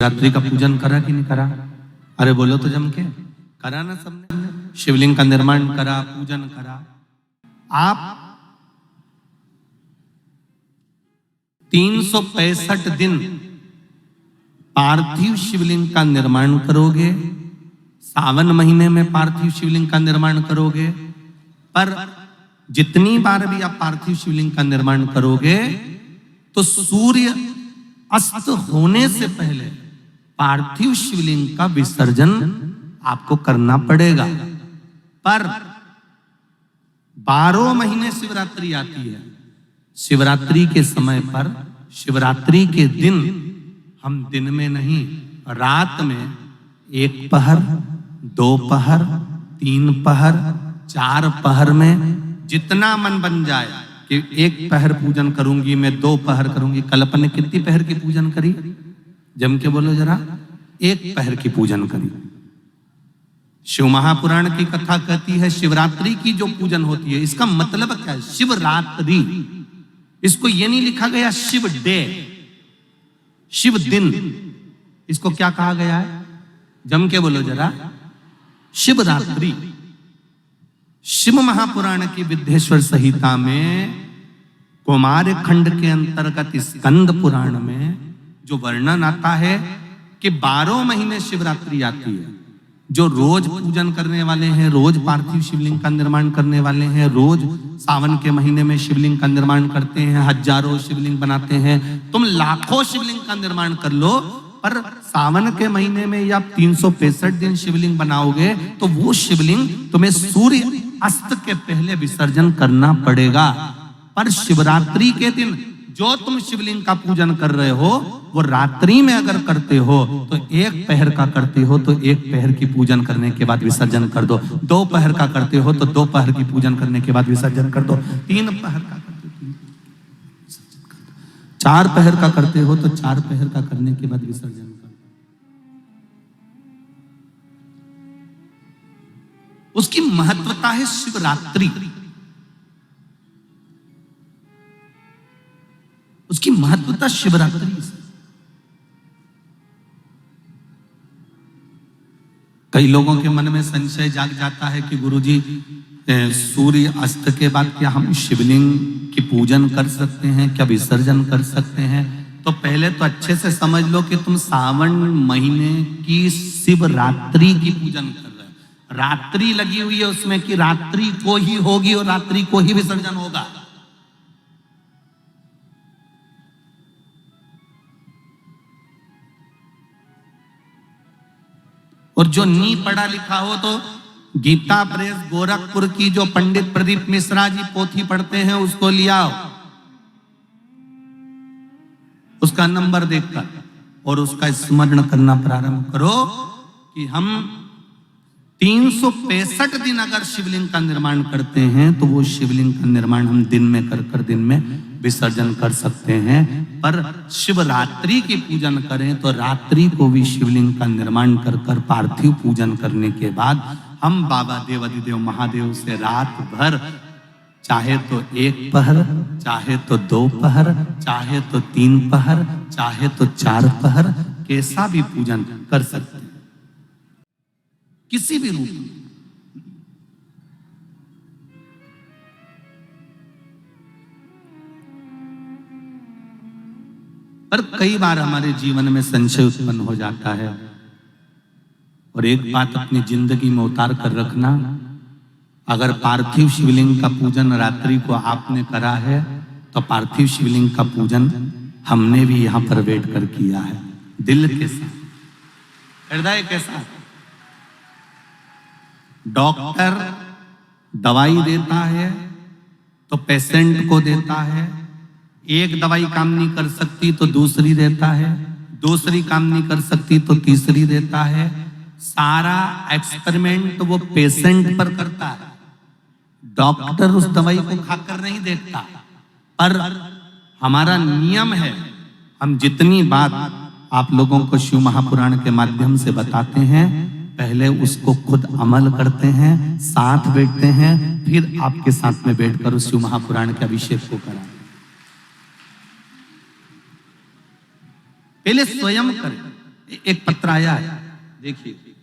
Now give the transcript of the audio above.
शिवरात्रि का पूजन करा कि नहीं करा? अरे बोलो तो जम के करा ना सबने। शिवलिंग का निर्माण करा, पूजन करा। आप 365 दिन पार्थिव शिवलिंग का निर्माण करोगे। सावन महीने में पार्थिव शिवलिंग का निर्माण करोगे, पर जितनी बार भी आप पार्थिव शिवलिंग का निर्माण करोगे तो सूर्य अस्त होने से पहले पार्थिव शिवलिंग का विसर्जन आपको करना पड़ेगा। पर 12 महीने शिवरात्रि आती है। शिवरात्रि के समय पर, शिवरात्रि के दिन हम दिन में नहीं, रात में 1 पहर, 2 पहर, 3 पहर, 4 पहर में जितना मन बन जाए कि 1 पहर पूजन करूंगी मैं, 2 पहर करूंगी। कल अपन ने कितनी पहर की पूजन करी? जम के बोलो जरा। 1 पहर की पूजन करी। शिव महापुराण की कथा कहती है शिवरात्रि की जो पूजन होती है, इसका मतलब क्या है? शिवरात्रि, इसको ये नहीं लिखा गया शिव डे, शिव दिन। इसको क्या कहा गया है? जम के बोलो जरा। शिवरात्रि। शिव महापुराण की विद्येश्वर संहिता में कुमार खंड के अंतर्गत स्कंद पुराण में जो वर्णन आता है कि 12 महीने शिवरात्रि आती है। जो रोज पूजन करने वाले हैं, रोज पार्थिव शिवलिंग का निर्माण करने वाले हैं, रोज सावन के महीने में शिवलिंग का निर्माण करते हैं, हजारों शिवलिंग बनाते हैं। तुम लाखों शिवलिंग का निर्माण कर लो, पर सावन के महीने में या 365 दिन शिवलिंग बनाओगे तो वो शिवलिंग तुम्हें सूर्य अस्त के पहले विसर्जन करना पड़ेगा। पर शिवरात्रि के दिन जो तुम शिवलिंग का पूजन कर रहे हो, वो रात्रि में अगर करते हो तो 1 पहर का करते हो तो 1 पहर की पूजन करने के बाद विसर्जन कर दो। 2 पहर का करते हो तो 2 पहर की पूजन करने के बाद विसर्जन कर दो। 3 पहर का करते हो, 4 पहर का करते हो तो 4 पहर का करने के बाद विसर्जन कर दो। उसकी महत्वता है शिवरात्रि। उसकी महत्वता शिवरात्रि। कई लोगों के मन में संशय जाग जाता है कि गुरुजी, सूर्य अस्त के बाद क्या हम शिवलिंग की पूजन कर सकते हैं, क्या विसर्जन कर सकते हैं? तो पहले तो अच्छे से समझ लो कि तुम सावन महीने की शिवरात्रि की पूजन कर रहे हो। रात्रि लगी हुई है उसमें कि रात्रि को ही होगी और रात्रि को ही विसर्जन होगा। और जो नी पढ़ा लिखा हो तो गीता प्रेस गोरखपुर की जो पंडित प्रदीप मिश्रा जी पोथी पढ़ते हैं उसको लिया, उसका नंबर देखकर और उसका स्मरण करना प्रारंभ करो कि हम 365 दिन अगर शिवलिंग का निर्माण करते हैं तो वो शिवलिंग का निर्माण हम दिन में कर दिन में विसर्जन कर सकते हैं। पर शिवरात्रि की पूजन करें तो रात्रि को भी शिवलिंग का निर्माण कर पार्थिव पूजन करने के बाद हम बाबा देवाधिदेव महादेव से रात भर, चाहे तो 1 पहर, चाहे तो 2 पहर, चाहे तो 3 पहर, चाहे तो 4 पहर, कैसा भी पूजन कर सकते हैं, किसी भी रूप में। पर कई बार हमारे जीवन में संशय उत्पन्न हो जाता है। और एक बात अपनी जिंदगी में उतार कर रखना, अगर पार्थिव शिवलिंग का पूजन रात्रि को आपने करा है तो पार्थिव शिवलिंग का पूजन हमने भी यहां पर बैठ कर किया है, दिल के साथ, हृदय के साथ। डॉक्टर दवाई देता है तो पेशेंट को देता है। एक दवाई काम नहीं कर सकती तो दूसरी देता है, दूसरी काम नहीं कर सकती तो तीसरी देता है। सारा एक्सपेरिमेंट वो पेशेंट पर करता है। डॉक्टर उस दवाई को खाकर नहीं देखता। पर हमारा नियम है, हम जितनी बात आप लोगों को शिव महापुराण के माध्यम से बताते हैं, पहले उसको खुद अमल करते हैं, साथ बैठते हैं, फिर आपके साथ में बैठकर उस शिव महापुराण के अभिषेक को कराएं। पहले स्वयं करें। एक पत्र आया है, देखिए।